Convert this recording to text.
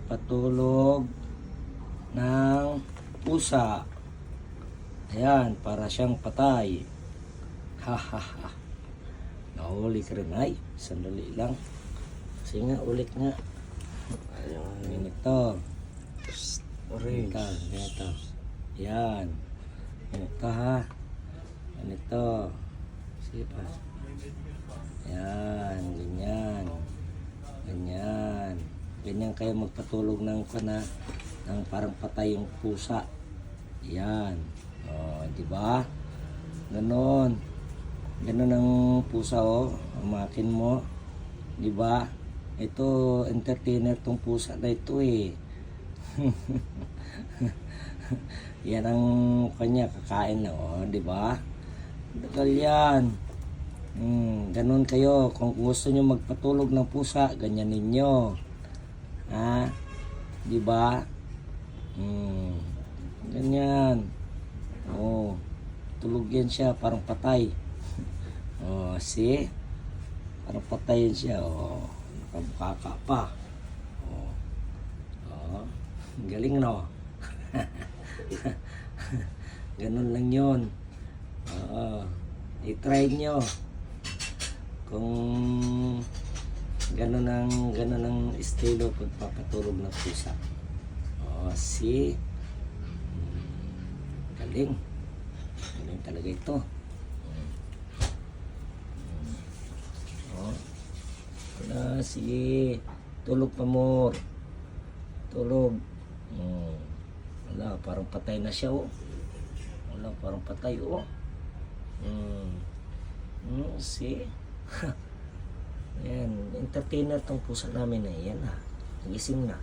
magpatulog ng pusa. Ayan, para siyang patay. Ha ha ha. Nahuli ka rin. Ay, sandali lang. Kasi nga, ulit nga. Ayun. Ganito. Orange. Ganito. Yan. Ganito ha. Ganito. Sige pa. Yan. Ganyan. Ganyan. Ganyan kayo magpatulog ng ng parang patay yung pusa. Yan. O, di ba? Ganon. Ganon ang pusa, oh. Umakin mo. Di ba? Ito, entertainer tong pusa na ito eh. Yan ang kanya, kakain lang, oh. Di ba? Dagal yan. Ganon kayo. Kung gusto nyo magpatulog ng pusa, ganyan ninyo. Ha? Di ba? Ganyan. Oh, tulog yan siya, parang patay. Oh, see? Parang patay yan siya. Oh, nakabukaka pa. Oh. Oh, galing no? Ganun lang yun. Oo. I-try nyo. Kung ganun ang estilo pagpapatulog ng pusa. Oh, see? Galing. Galing talaga ito. Oh. Wala, sige. Tulog pa more. Tulog. Wala, parang patay na siya, oh. Wala, parang patay, oh. See? Ayan, entertainer tong pusa namin na yan, ha. Nagising na.